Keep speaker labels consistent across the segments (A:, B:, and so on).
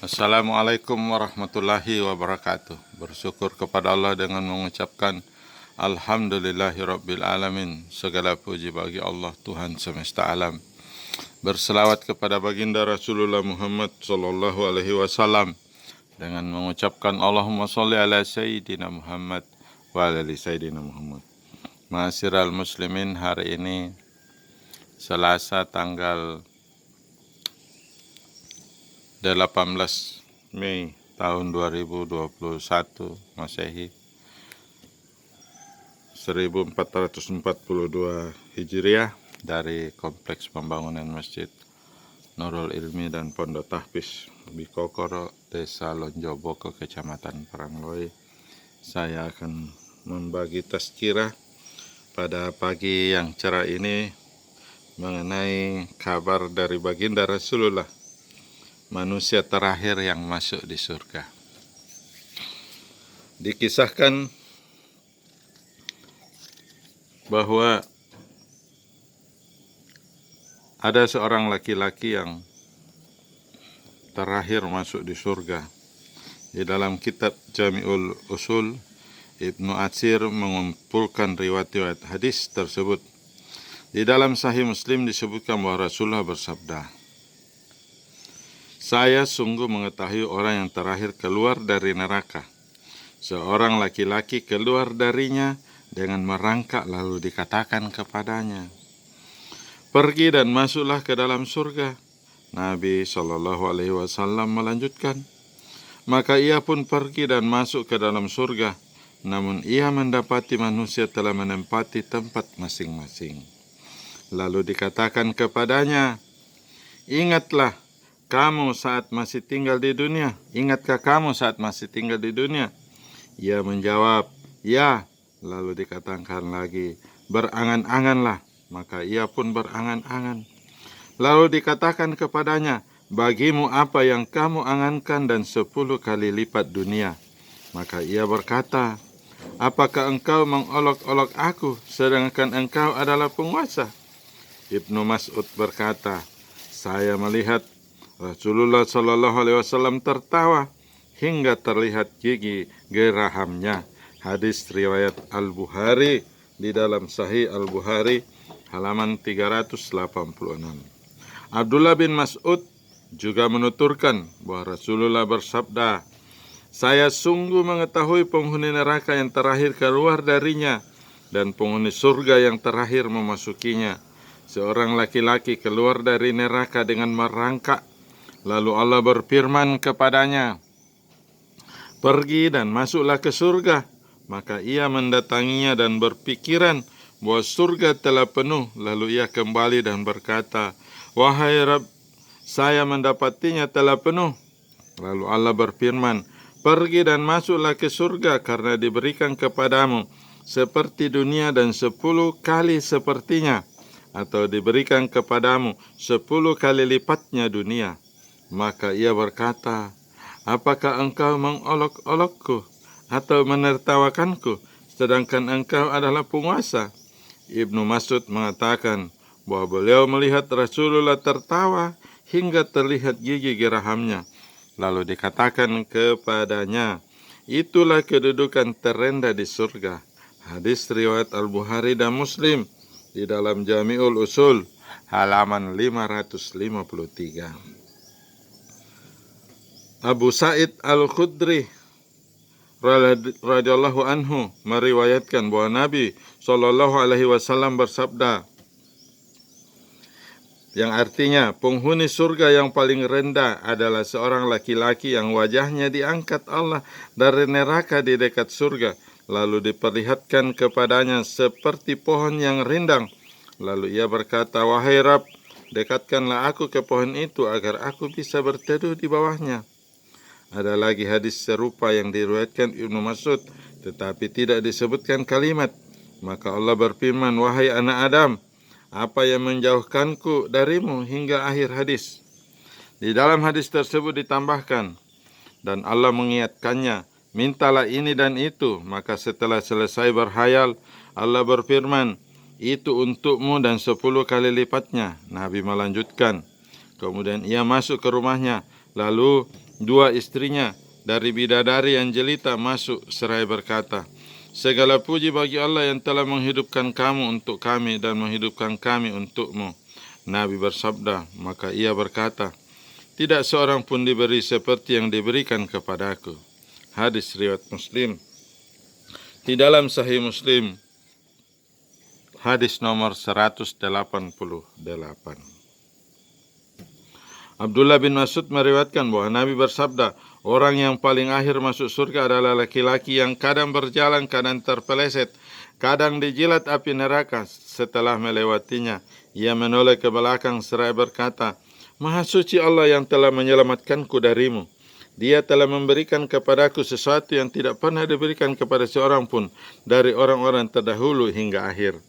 A: Assalamualaikum warahmatullahi wabarakatuh. Bersyukur kepada Allah dengan mengucapkan Alhamdulillahirabbil alamin. Segala puji bagi Allah Tuhan semesta alam. Berselawat kepada baginda Rasulullah Muhammad sallallahu alaihi wasallam dengan mengucapkan Allahumma sholli ala sayyidina Muhammad wa ala ali sayyidina Muhammad. Ma'asyiral muslimin, hari ini Selasa tanggal 18 Mei tahun 2021 Masehi 1442 Hijriah dari Kompleks Pembangunan Masjid Nurul Ilmi dan Pondok Tahfiz Bikokoro, Desa Lonjoboko, Kecamatan Parangloi. Saya akan membagi tazkirah pada pagi yang cerah ini mengenai kabar dari baginda Rasulullah, manusia terakhir yang masuk di surga. Dikisahkan bahwa ada seorang laki-laki yang terakhir masuk di surga. Di dalam kitab Jami'ul Usul, Ibnu Atsir mengumpulkan riwayat-riwayat hadis tersebut. Di dalam Sahih Muslim disebutkan bahwa Rasulullah bersabda, "Saya sungguh mengetahui orang yang terakhir keluar dari neraka. Seorang laki-laki keluar darinya dengan merangkak, lalu dikatakan kepadanya, 'Pergi dan masuklah ke dalam surga.' Nabi SAW melanjutkan, maka ia pun pergi dan masuk ke dalam surga. Namun ia mendapati manusia telah menempati tempat masing-masing. Lalu dikatakan kepadanya, 'Ingatlah kamu saat masih tinggal di dunia. Ingatkah kamu saat masih tinggal di dunia?' Ia menjawab, 'Ya.' Lalu dikatakan lagi, 'Berangan-anganlah.' Maka ia pun berangan-angan. Lalu dikatakan kepadanya, 'Bagimu apa yang kamu angankan dan 10 kali lipat dunia.' Maka ia berkata, 'Apakah engkau mengolok-olok aku, sedangkan engkau adalah penguasa?' Ibnu Mas'ud berkata, 'Saya melihat Rasulullah SAW tertawa hingga terlihat gigi gerahamnya.' Hadis riwayat Al-Bukhari di dalam Sahih Al-Bukhari halaman 386. Abdullah bin Mas'ud juga menuturkan bahwa Rasulullah bersabda, 'Saya sungguh mengetahui penghuni neraka yang terakhir keluar darinya dan penghuni surga yang terakhir memasukinya. Seorang laki-laki keluar dari neraka dengan merangkak. Lalu Allah berfirman kepadanya, 'Pergi dan masuklah ke surga.' Maka ia mendatanginya dan berpikiran bahwa surga telah penuh. Lalu ia kembali dan berkata, 'Wahai Rabb, saya mendapatinya telah penuh.' Lalu Allah berfirman, 'Pergi dan masuklah ke surga karena diberikan kepadamu seperti dunia dan 10 kali sepertinya, atau diberikan kepadamu 10 kali lipatnya dunia.' Maka ia berkata, 'Apakah engkau mengolok-olokku atau menertawakanku, sedangkan engkau adalah penguasa?' Ibnu Mas'ud mengatakan bahwa beliau melihat Rasulullah tertawa hingga terlihat gigi gerahamnya. Lalu dikatakan kepadanya, 'Itulah kedudukan terendah di surga.' Hadis riwayat Al-Bukhari dan Muslim di dalam Jami'ul Usul halaman 553. Abu Sa'id Al-Khudri radhiyallahu anhu meriwayatkan bahwa Nabi SAW bersabda, yang artinya penghuni surga yang paling rendah adalah seorang laki-laki yang wajahnya diangkat Allah dari neraka di dekat surga, lalu diperlihatkan kepadanya seperti pohon yang rindang. Lalu ia berkata, 'Wahai Rabb, dekatkanlah aku ke pohon itu agar aku bisa berteduh di bawahnya.' Ada lagi hadis serupa yang diriwayatkan Ibnu Mas'ud, tetapi tidak disebutkan kalimat. Maka Allah berfirman, 'Wahai anak Adam, apa yang menjauhkanku darimu?' hingga akhir hadis. Di dalam hadis tersebut ditambahkan, dan Allah mengingatkannya, 'Mintalah ini dan itu.' Maka setelah selesai berhayal, Allah berfirman, 'Itu untukmu dan 10 kali lipatnya.' Nabi melanjutkan, kemudian ia masuk ke rumahnya, lalu dua istrinya dari bidadari yang jelita masuk seraya berkata, segala puji bagi Allah yang telah menghidupkan kamu untuk kami dan menghidupkan kami untukmu. Nabi bersabda, maka ia berkata, tidak seorang pun diberi seperti yang diberikan kepadaku. Hadis riwayat Muslim. Di dalam Sahih Muslim, hadis nomor 188. Abdullah bin Mas'ud meriwayatkan bahwa Nabi bersabda, orang yang paling akhir masuk surga adalah laki-laki yang kadang berjalan, kadang terpeleset, kadang dijilat api neraka. Setelah melewatinya, ia menoleh ke belakang seraya berkata, Maha suci Allah yang telah menyelamatkanku darimu. Dia telah memberikan kepadaku sesuatu yang tidak pernah diberikan kepada seorang pun dari orang-orang terdahulu hingga akhir.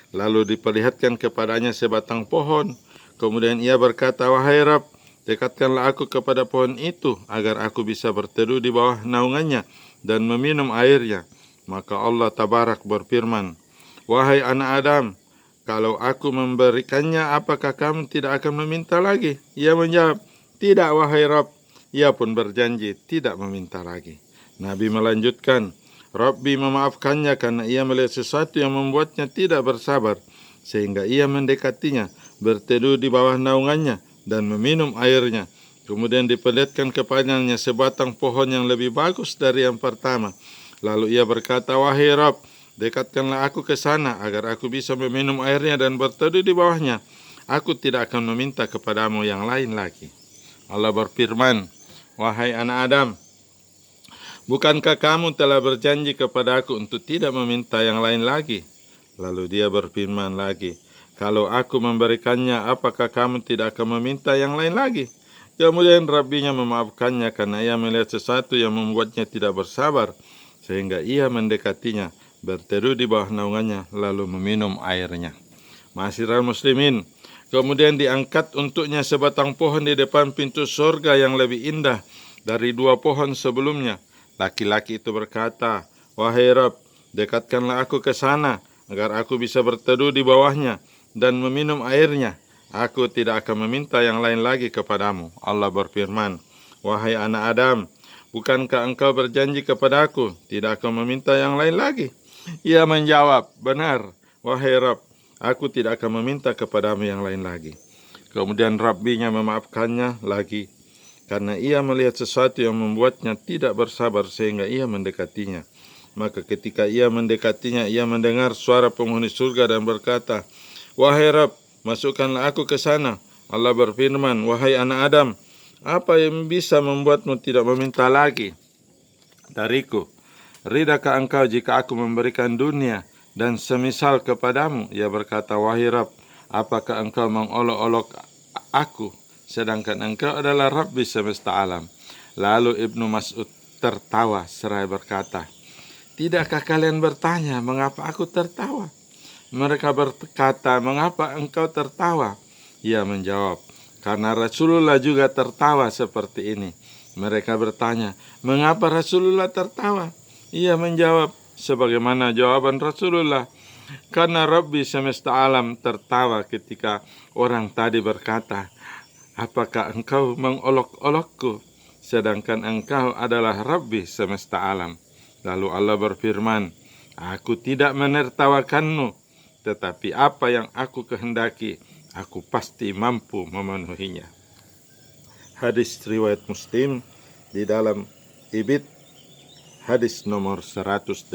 A: Lalu diperlihatkan kepadanya sebatang pohon. Kemudian ia berkata, wahai Rabb, dekatkanlah aku kepada pohon itu agar aku bisa berteduh di bawah naungannya dan meminum airnya. Maka Allah Tabarak berfirman, wahai anak Adam, kalau aku memberikannya, apakah kamu tidak akan meminta lagi? Ia menjawab, tidak wahai Rabb. Ia pun berjanji tidak meminta lagi. Nabi melanjutkan, Rabbi memaafkannya karena ia melihat sesuatu yang membuatnya tidak bersabar, sehingga ia mendekatinya, berteduh di bawah naungannya, dan meminum airnya. Kemudian diperlihatkan kepadanya sebatang pohon yang lebih bagus dari yang pertama. Lalu ia berkata, wahai Rabb, dekatkanlah aku ke sana agar aku bisa meminum airnya dan berteduh di bawahnya. Aku tidak akan meminta kepadamu yang lain lagi. Allah berfirman, wahai anak Adam, bukankah kamu telah berjanji kepada aku untuk tidak meminta yang lain lagi? Lalu dia berfirman lagi, kalau aku memberikannya, apakah kamu tidak akan meminta yang lain lagi? Kemudian Rabbinya memaafkannya karena ia melihat sesuatu yang membuatnya tidak bersabar, sehingga ia mendekatinya, berteduh di bawah naungannya, lalu meminum airnya. Ma'asyiral muslimin, kemudian diangkat untuknya sebatang pohon di depan pintu surga yang lebih indah dari dua pohon sebelumnya. Laki-laki itu berkata, wahai Rabb, dekatkanlah aku ke sana agar aku bisa berteduh di bawahnya dan meminum airnya. Aku tidak akan meminta yang lain lagi kepadamu. Allah berfirman, wahai anak Adam, bukankah engkau berjanji kepadaku tidak akan meminta yang lain lagi? Ia menjawab, benar, wahai Rabb, aku tidak akan meminta kepadamu yang lain lagi. Kemudian Rabbinya memaafkannya lagi, karena ia melihat sesuatu yang membuatnya tidak bersabar sehingga ia mendekatinya. Maka ketika ia mendekatinya, ia mendengar suara penghuni surga dan berkata, wahai Rabb, masukkanlah aku ke sana. Allah berfirman, wahai anak Adam, apa yang bisa membuatmu tidak meminta lagi dariku? Ridakah engkau jika aku memberikan dunia dan semisal kepadamu? Ia berkata, wahai Rabb, apakah engkau mengolok-olok aku, sedangkan engkau adalah Rabbi semesta alam? Lalu Ibnu Mas'ud tertawa seraya berkata, tidakkah kalian bertanya mengapa aku tertawa? Mereka berkata, mengapa engkau tertawa? Ia menjawab, karena Rasulullah juga tertawa seperti ini. Mereka bertanya, mengapa Rasulullah tertawa? Ia menjawab, sebagaimana jawaban Rasulullah, karena Rabbi semesta alam tertawa ketika orang tadi berkata, apakah engkau mengolok-olokku, sedangkan engkau adalah Rabbi semesta alam? Lalu Allah berfirman, aku tidak menertawakanmu, tetapi apa yang aku kehendaki, aku pasti mampu memenuhinya. Hadis riwayat Muslim di dalam Ibid, hadis nomor 187.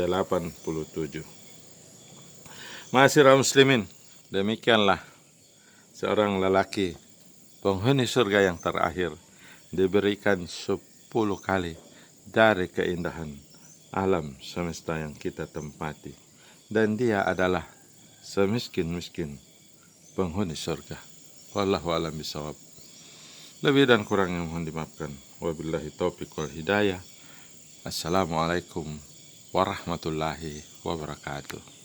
A: Ma'asyiral muslimin, demikianlah seorang lelaki penghuni surga yang terakhir diberikan 10 kali dari keindahan alam semesta yang kita tempati, dan dia adalah semiskin-miskin penghuni surga. Wallahu a'lam bishawab. Lebih dan kurang yang mohon dimaafkan. Wabillahi taufiq wal hidayah. Assalamualaikum warahmatullahi wabarakatuh.